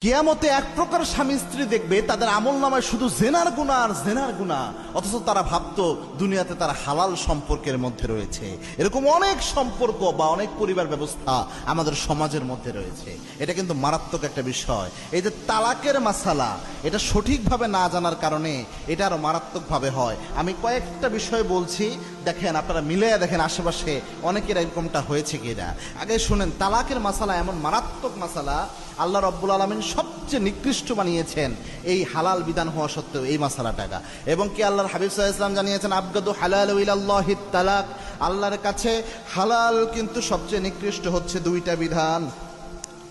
কিয়ামতে এক প্রকার স্বামী স্ত্রী দেখবে তাদের আমল নামায় শুধু জেনার গুনাহ আর জেনার গুনাহ, অথচ তারা ভাবতো দুনিয়াতে তারা হালাল সম্পর্কের মধ্যে রয়েছে। এরকম অনেক সম্পর্ক বা অনেক পরিবার ব্যবস্থা আমাদের সমাজের মধ্যে রয়েছে। এটা কিন্তু মারাত্মক একটা বিষয়। এই যে তালাকের মাসালা, এটা সঠিকভাবে না জানার কারণে এটা আরো মারাত্মকভাবে হয়। আমি কয়েকটা বিষয় বলছি, দেখেন আপনারা মিলিয়ে দেখেন আশেপাশে অনেকের এরকমটা হয়েছে কিনা। আগে শুনেন, তালাকের মাসালা এমন মারাত্মক মাসালা, আল্লাহ রব্বুল আলামিন সবচেয়ে নিকৃষ্ট বানিয়েছেন এই হালাল বিধান হওয়া সত্ত্বেও এই মাসালাটাকে। এবং কি আল্লাহর হাবিব সাল্লাল্লাহু আলাইহি ওয়াসাল্লাম জানিয়েছেন, আবগাদু হালাল ইলাল্লাহিত তালাক, আল্লাহর কাছে হালাল কিন্তু সবচেয়ে নিকৃষ্ট হচ্ছে দুইটা বিধান,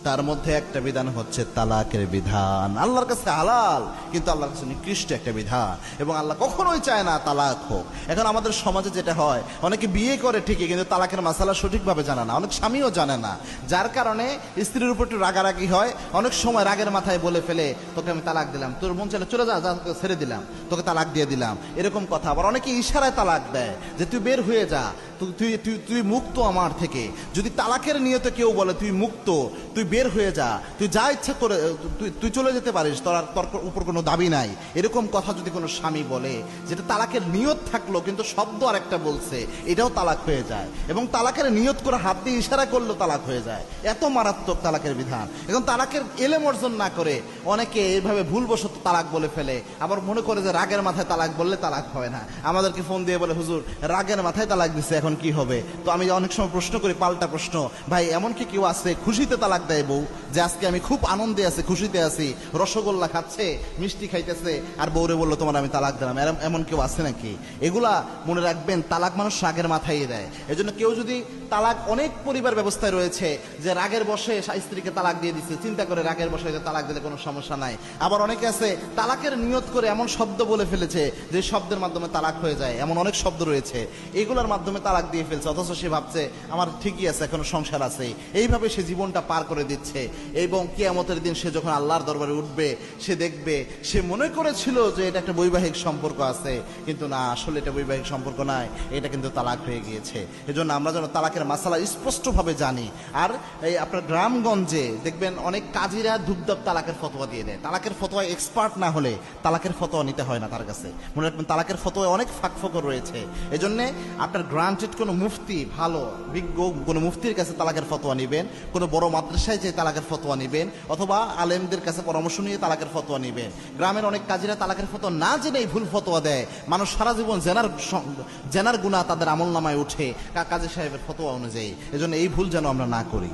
তার মধ্যে একটা বিধান হচ্ছে তালাকের বিধান। আল্লাহর কাছে হালাল কিন্তু আল্লাহর কাছে নিকৃষ্ট একটা বিধান, এবং আল্লাহ কখনোই চায় না তালাক হোক। এখন আমাদের সমাজে যেটা হয়, অনেকে বিয়ে করে ঠিকই কিন্তু তালাকের মাসালা সঠিকভাবে জানে না, অনেক স্বামীও জানে না, যার কারণে স্ত্রীর উপর একটু রাগারাগি হয়। অনেক সময় রাগের মাথায় বলে ফেলে, তোকে আমি তালাক দিলাম, তোর মন চাইলে চলে যা, তোকে ছেড়ে দিলাম, তোকে তালাক দিয়ে দিলাম, এরকম কথা। আবার অনেকে ইশারায় তালাক দেয় যে তুই বের হয়ে যা, তুই তুই তুই মুক্ত আমার থেকে। যদি তালাকের নিয়তে কেউ বলে তুই মুক্ত, তুই বের হয়ে যা, তুই যা ইচ্ছা করে তুই চলে যেতে পারিস, তোর উপর কোনো দাবি নাই, এরকম কথা যদি কোনো স্বামী বলে, যেটা তালাকের নিয়ত থাকলো কিন্তু শব্দ আরেকটা বলছে, এটাও তালাক হয়ে যায়। এবং তালাকের নিয়ত করে হাত দিয়ে ইশারা করলেও তালাক হয়ে যায়। এত মারাত্মক তালাকের বিধান। এখন তালাকের এলেম অর্জন না করে অনেকে এইভাবে ভুলবশত তালাক বলে ফেলে, আবার মনে করে যে রাগের মাথায় তালাক বললে তালাক হয় না। আমাদেরকে ফোন দিয়ে বলে, হুজুর রাগের মাথায় তালাক দিছে, এখন কি হবে? তো আমি অনেক সময় প্রশ্ন করি, পাল্টা প্রশ্ন, ভাই এমন কি কেউ আছে খুশিতে তালাক দেয় বউ, যে আজকে আমি খুব আনন্দে আছি, খুশিতে আছি, রসগোল্লা খাচ্ছে, মিষ্টি খাইতেছে, আর বউরে বললো তোমার আমি তালাক দিলাম, এমন কেউ আছে নাকি? এগুলা মনে রাখবেন, তালাক মানুষ রাগের মাথায় দেয়। এজন্য কেউ যদি তালাক, অনেক পরিবার ব্যবস্থায় রয়েছে যে রাগের বশে স্ত্রীকে তালাক দিয়ে দিচ্ছে, চিন্তা করে রাগের বশে তালাক দিলে কোনো সমস্যা নাই। আবার অনেকে আছে তালাকের নিয়ত করে এমন শব্দ বলে ফেলেছে যে শব্দের মাধ্যমে তালাক হয়ে যায়, এমন অনেক শব্দ রয়েছে, এগুলোর মাধ্যমে তালাক দিয়ে ফেলছে, অথচ সে ভাবছে আমার ঠিকই আছে, এখনো সংসার আছে, এইভাবে সে জীবনটা পার করে দিচ্ছে। এবং কিয়ামতের দিন সে যখন আল্লাহর দরবারে উঠবে, সে দেখবে সে মনে করেছিল যে এটা একটা বৈবাহিক সম্পর্ক আছে, কিন্তু না, আসলে এটা বৈবাহিক সম্পর্ক নয়, এটা কিন্তু তালাক হয়ে গিয়েছে। এজন্য আমরা যেন তালাকের মাসালা স্পষ্টভাবে জানি। আর এই আপনার গ্রামগঞ্জে দেখবেন অনেক কাজীরা ধুপধাপ তালাকের ফতোয়া দিয়ে দেয়। তালাকের ফতোয়া এক্সপার্ট না হলে তালাকের ফতোয়া নিতে হয় না তার কাছে। মনে রাখবেন, তালাকের ফতোয়ায় অনেক ফাঁকফোকর রয়েছে। এজন্য আপনার গ্রান্টেড কোনো মুফতি, ভালো বিজ্ঞ কোনো মুফতির কাছে তালাকের ফতোয়া নেবেন, কোনো বড় মাদ্রাসায় যে তালাকের ফতোয়া নেবেন, অথবা আলেমদের কাছে পরামর্শ নিয়ে তালাকের ফতোয়া নেবেন। গ্রামের অনেক কাজীরা তালাকের ফতোয়া না জেনেই ভুল ফতোয়া দেয়, মানুষ সারা জীবন জেনার গুনাহ তাদের আমল নামায় উঠে কাজী সাহেবের ফতোয়া অনুযায়ী। এজন্য এই ভুল যেন আমরা না করি।